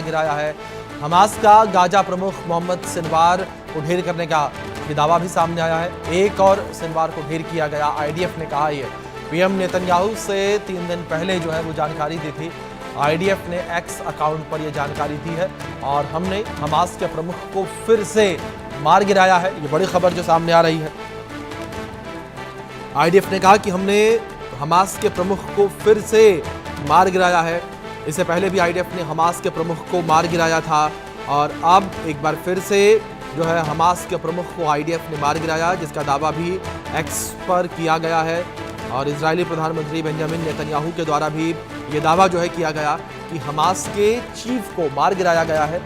गिराया है। हमास का गाजा प्रमुख मोहम्मद सिनवार को ढेर करने का भी दावा भी सामने आया है। एक और सिनवार को ढेर किया गया। आईडीएफ ने कहा ये पीएम नेतन्याहू से 3 दिन पहले जो है वो जानकारी दी थी। आईडीएफ ने एक्स अकाउंट पर यह जानकारी दी है और हमने हमास के प्रमुख को फिर से मार गिराया है। ये बड़ी खबर जो सामने आ रही है। आईडीएफ ने कहा कि हमने हमास के प्रमुख को फिर से मार गिराया है। इससे पहले भी आईडीएफ ने हमास के प्रमुख को मार गिराया था और अब एक बार फिर से जो है हमास के प्रमुख को आईडीएफ ने मार गिराया, जिसका दावा भी एक्स पर किया गया है। और इजरायली प्रधानमंत्री बेंजामिन नेतन्याहू के द्वारा भी ये दावा जो है किया गया कि हमास के चीफ को मार गिराया गया है।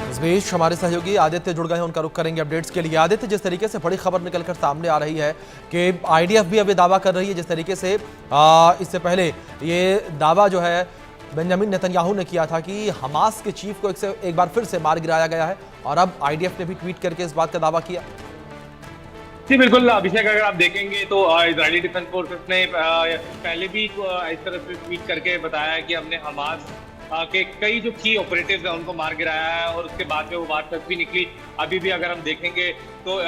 इस बीच हमारे सहयोगी आदित्य जुड़ गए हैं, उनका रुख करेंगे अपडेट्स के लिए। आदित्य, जिस तरीके से बड़ी खबर निकलकर सामने आ रही है कि आईडीएफ भी अभी दावा कर रही है, जिस तरीके से इससे पहले ये दावा जो है बेंजामिन नेतन्याहू ने किया था कि हमास के चीफ को एक बार फिर से मार गिराया गया है और अब आईडीएफ ने भी ट्वीट करके इस बात का दावा किया। जी बिल्कुल अभिषेक, अगर आप देखेंगे तो इजरायली डिफेंस फोर्सेस ने पहले भी इस तरह से ट्वीट करके बताया कि हमने हमास के कई जो की ऑपरेटिव्स हैं उनको मार गिराया है और उसके बाद में वो बात सच भी निकली। अभी भी अगर हम देखेंगे तो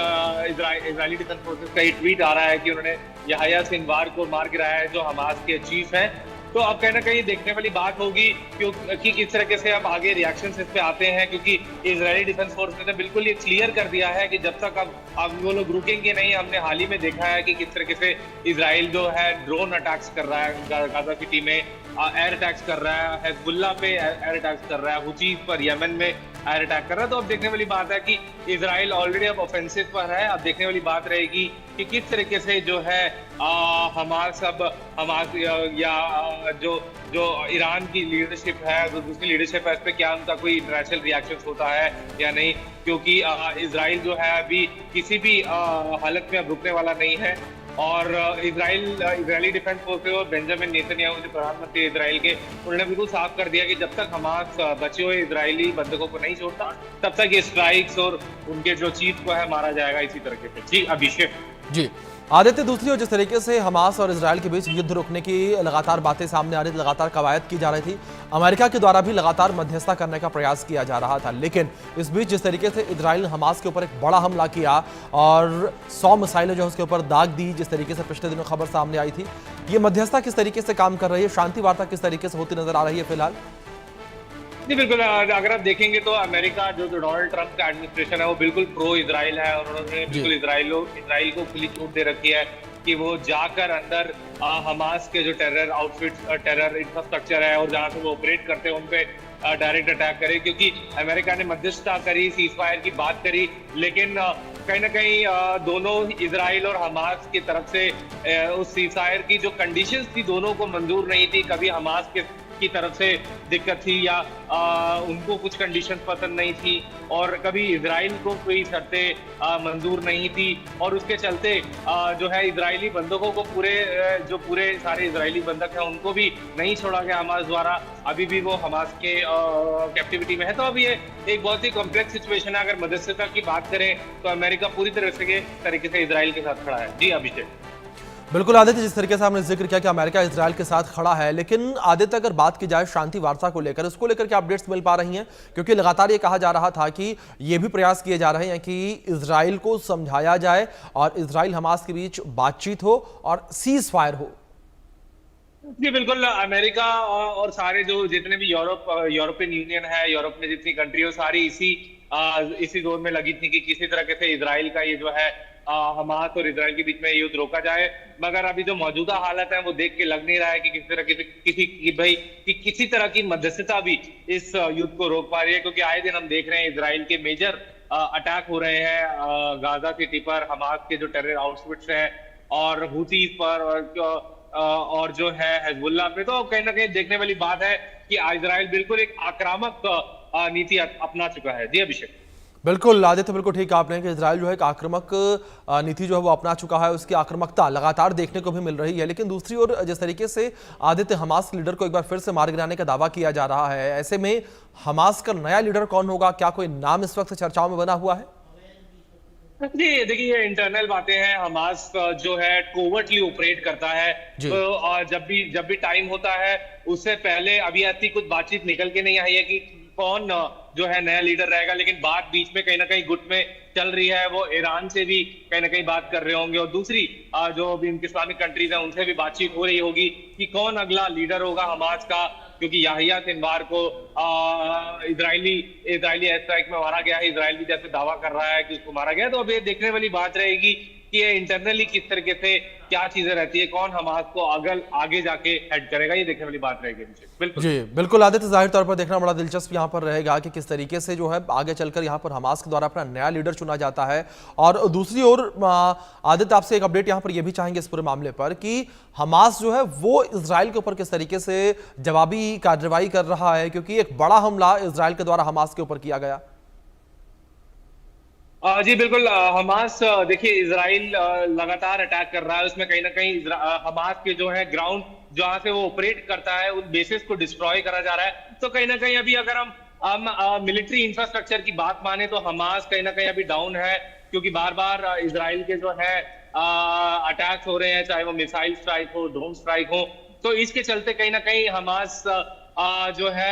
इजरायली डिफेंस फोर्सेस का ये ट्वीट आ रहा है कि उन्होंने याह्या सिनवार को मार गिराया है जो हमास के चीफ हैं। तो अब कहीं ना कहीं देखने वाली बात होगी कि किस तरीके से अब आगे रिएक्शंस इस पे आते हैं, क्योंकि इजरायली डिफेंस फोर्स ने बिल्कुल ये क्लियर कर दिया है कि जब तक अब वो लोग रुकेंगे नहीं। हमने हाल ही में देखा है कि किस तरीके से इजराइल जो है ड्रोन अटैक्स कर रहा है गाजा सिटी में, एयर अटैक्स कर रहा है, हिजबुल्लाह पे एयर अटैक्स कर रहा है, हुतीज पर यमन में एयर अटैक कर रहा है। तो अब देखने वाली बात है कि इजराइल ऑलरेडी अब ऑफेंसिव पर है। अब देखने वाली बात रहेगी कि किस तरीके से जो है हमास या जो ईरान की लीडरशिप है, जो दूसरी लीडरशिप है, इस पर क्या उनका कोई इंटरनेशनल रिएक्शन होता है या नहीं, क्योंकि इजराइल जो है अभी किसी भी हालत में अब रुकने वाला नहीं है। और इजरायली डिफेंस फोर्सेस और बेंजामिन नेतन्याहू जो प्रधानमंत्री इजराइल के, उन्होंने बिल्कुल साफ कर दिया कि जब तक हमास बचे हुए इजरायली बंधकों को नहीं छोड़ता तब तक ये स्ट्राइक्स और उनके जो चीफ को है मारा जाएगा इसी तरीके से। जी अभिषेक। जी आदित्य, दूसरी ओर जिस तरीके से हमास और इजराइल के बीच युद्ध रुकने की लगातार बातें सामने आ रही थी, लगातार कवायद की जा रही थी, अमेरिका के द्वारा भी लगातार मध्यस्थता करने का प्रयास किया जा रहा था, लेकिन इस बीच जिस तरीके से इजराइल ने हमास के ऊपर एक बड़ा हमला किया और 100 मिसाइलें जो उसके ऊपर दाग दी, जिस तरीके से पिछले दिनों खबर सामने आई थी, ये मध्यस्थता किस तरीके से काम कर रही है, शांति वार्ता किस तरीके से होती नजर आ रही है फिलहाल? जी बिल्कुल, अगर आप देखेंगे तो अमेरिका जो डोनाल्ड ट्रंप का एडमिनिस्ट्रेशन है वो बिल्कुल प्रो इजराइल है और उन्होंने बिल्कुल इजराइल को खुली छूट दे रखी है कि वो जाकर अंदर हमास के जो टेरर आउटफिट, टेरर इंफ्रास्ट्रक्चर है और जहाँ से वो ऑपरेट करते हैं उन पे डायरेक्ट अटैक करे, क्योंकि अमेरिका ने मध्यस्थता करी, सीज फायर की बात करी, लेकिन कहीं ना कहीं दोनों इजराइल और हमास की तरफ से उस सीज फायर की जो कंडीशंस थी दोनों को मंजूर नहीं थी। कभी हमास की तरफ से दिक्कत थी या उनको कुछ कंडीशंस पसंद नहीं थी और कभी इजराइल को कोई शर्तें मंजूर नहीं थी और उसके चलते जो है इजरायली बंधकों को पूरे सारे इजरायली बंधक हैं उनको भी नहीं छोड़ा गया हमास द्वारा। अभी भी वो हमास के कैप्टिविटी में है। तो अब ये एक बहुत ही कॉम्प्लेक्स सिचुएशन है। अगर मध्यस्थता की बात करें तो अमेरिका पूरी तरीके से इजराइल के साथ खड़ा है। जी अभिषेक। बिल्कुल आदित्य, जिस तरीके से आपने जिक्र किया कि अमेरिका इजराइल के साथ खड़ा है, लेकिन आदित्य अगर बात की जाए शांति वार्ता को लेकर, उसको लेकर क्या अपडेट्स मिल पा रही हैं? क्योंकि लगातार ये कहा जा रहा था कि ये भी प्रयास किए जा रहे हैं कि इजराइल को समझाया जाए और इजराइल हमास के बीच बातचीत हो और सीज फायर हो। जी बिल्कुल, अमेरिका और सारे जो जितने भी यूरोपियन यूनियन है, यूरोप में जितनी कंट्री हो, सारी इसी जोन में लगी थी कि किसी तरह से इजराइल का ये जो है हमास और इजराइल के बीच में युद्ध रोका जाए। मगर अभी जो मौजूदा हालत है वो देख के लग नहीं रहा है कि किसी तरह की मध्यस्थता भी इस युद्ध को रोक पा रही है, क्योंकि आए दिन हम देख रहे हैं इजराइल के मेजर अटैक हो रहे हैं गाजा सिटी पर, हमास के जो टेरर आउटफिट्स हैं और हुतीज पर और जो है हिजबुल्लाह पे। तो कहीं ना कहीं देखने वाली बात है कि इजराइल बिल्कुल एक आक्रामक नीति अपना चुका है। जी अभिषेक। बिल्कुल आदित्य, बिल्कुल ठीक आपने कि इजराइल जो है एक आक्रामक नीति जो है वो अपना चुका है, उसकी आक्रामकता लगातार देखने को भी मिल रही है। लेकिन दूसरी ओर जिस तरीके से आदित्य हमास लीडर को एक बार फिर से मार गिराने का दावा किया जा रहा है, ऐसे में हमास का नया लीडर कौन होगा? क्या कोई नाम इस वक्त चर्चाओं में बना हुआ है? जी देखिए, ये इंटरनल बातें हैं। हमास जो है कोवर्टली ऑपरेट करता है। जी। तो जब भी टाइम होता है, उससे पहले अभी ऐसी कुछ बातचीत निकल के नहीं आई है कि कौन जो है नया लीडर रहेगा, लेकिन बात बीच में कहीं ना कहीं गुट में चल रही है। वो ईरान से भी कहीं ना कहीं बात कर रहे होंगे, और दूसरी जो भी इस्लामिक कंट्रीज हैं उनसे भी बातचीत हो रही होगी कि कौन अगला लीडर होगा हमास का, क्योंकि याहिया सिनवार को इजरायली एयर स्ट्राइक में मारा गया है। इजराइल भी जैसे दावा कर रहा है कि उसको मारा गया है। तो अब ये देखने वाली बात रहेगी कि ये इंटरनली किस तरीके से क्या चीजें रहती है, कौन हमास को आगे जाके हेड करेगा, ये देखने वाली बात रहेगी। बिल्कुल जी बिल्कुल आदित्य, जाहिर तौर पर देखना बड़ा दिलचस्प यहाँ पर रहेगा कि किस तरीके से जो है आगे चलकर यहाँ पर हमास के द्वारा अपना नया लीडर चुना जाता है। और दूसरी ओर आदित्य, आपसे एक अपडेट यहाँ पर यह भी चाहेंगे इस पूरे मामले पर कि हमास जो है वो इजराइल के ऊपर किस तरीके से जवाबी कार्रवाई कर रहा है, क्योंकि एक बड़ा हमला इजराइल के द्वारा हमास के ऊपर किया गया। जी बिल्कुल। हमास देखिए इजराइल लगातार अटैक कर रहा है। उसमें कहीं ना कहीं हमास के जो है ग्राउंड जहां से वो ऑपरेट करता है उन बेसिस को डिस्ट्रॉय करा जा रहा है। तो कहीं ना कहीं अभी अगर हम मिलिट्री इंफ्रास्ट्रक्चर की बात माने तो हमास कहीं ना कहीं अभी डाउन है, क्योंकि बार बार इजराइल के जो है अटैक्स हो रहे हैं, चाहे वो मिसाइल स्ट्राइक हो, ड्रोन स्ट्राइक हो। तो इसके चलते कहीं ना कहीं हमास जो है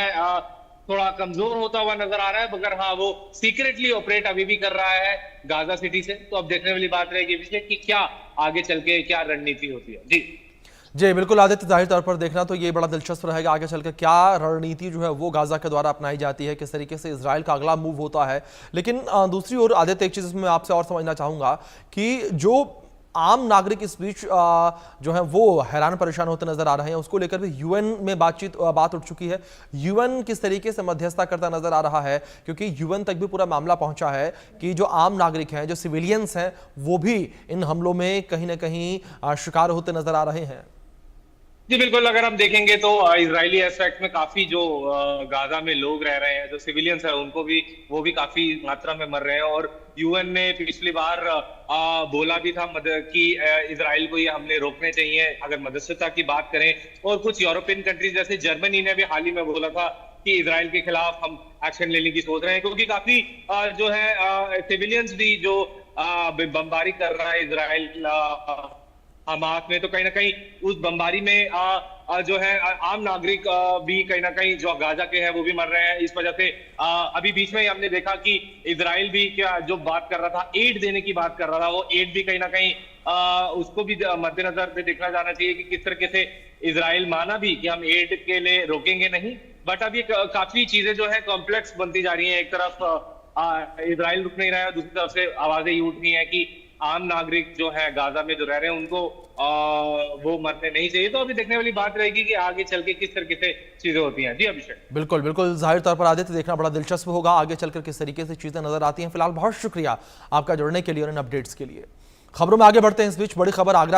थोड़ा कमजोर होता हुआ नजर आ रहा है, मगर हाँ वो सीक्रेटली ऑपरेट अभी भी कर रहा है गाजा सिटी से। तो अब देखने वाली बात रहेगी विषय कि क्या आगे चल के क्या रणनीति होती है। जी जी बिल्कुल आदित्य, जाहिर तौर पर देखना तो ये बड़ा दिलचस्प रहेगा आगे चलकर क्या रणनीति जो है वो गाजा के द्वारा अपनाई जाती है, किस तरीके से इजराइल का अगला मूव होता है। लेकिन दूसरी ओर आदित्य, एक चीज़ इसमें मैं आपसे और समझना चाहूँगा कि जो आम नागरिक इस बीच जो है वो हैरान परेशान होते नजर आ रहे हैं, उसको लेकर भी यूएन में बात उठ चुकी है। यूएन किस तरीके से मध्यस्थता करता नजर आ रहा है, क्योंकि यूएन तक भी पूरा मामला पहुंचा है कि जो आम नागरिक हैं, जो सिविलियंस हैं, वो भी इन हमलों में कहीं ना कहीं शिकार होते नजर आ रहे हैं। जी बिल्कुल। अगर हम देखेंगे तो इजरायली एयर स्ट्राइक्स में काफी जो गाजा में लोग रह रहे हैं, जो सिविलियंस है, उनको भी वो भी काफी मात्रा में मर रहे हैं। और यूएन ने पिछली बार बोला भी था कि इजराइल को ये हमले रोकने चाहिए अगर मध्यस्थता की बात करें। और कुछ यूरोपियन कंट्रीज जैसे जर्मनी ने भी हाल ही में बोला था कि इजराइल के खिलाफ हम एक्शन लेने की सोच रहे हैं, क्योंकि काफी जो है सिविलियंस भी जो बमबारी कर रहा है इजराइल हमास में। तो कहीं ना कहीं उस बमबारी में जो है आम नागरिक भी कहीं ना कहीं जो गाजा के हैं वो भी मर रहे हैं। इस वजह से अभी बीच में ही हमने देखा कि इजराइल भी क्या जो बात कर रहा था, एड देने की बात कर रहा था, वो एड भी कहीं ना कहीं उसको भी मद्देनजर में देखना जाना चाहिए कि किस तरीके से इजराइल माना भी कि हम एड के लिए रोकेंगे नहीं। बट अब ये काफी चीजें जो है कॉम्प्लेक्स बनती जा रही है। एक तरफ इजराइल रुक नहीं रहा है, दूसरी तरफ से आवाजें ये उठ रही है कि आम नागरिक जो है गाजा में जो रह रहे हैं उनको वो मरने नहीं चाहिए। तो अभी देखने वाली बात रहेगी कि आगे चल के किस तरीके से चीजें होती हैं। जी अभिषेक। बिल्कुल बिल्कुल, जाहिर तौर पर आदित्य, देखना बड़ा दिलचस्प होगा आगे चलकर किस तरीके से चीजें नजर आती हैं। फिलहाल बहुत शुक्रिया आपका जुड़ने के लिए और इन अपडेट्स के लिए। खबरों में आगे बढ़ते हैं। इस बीच बड़ी खबर आगरा से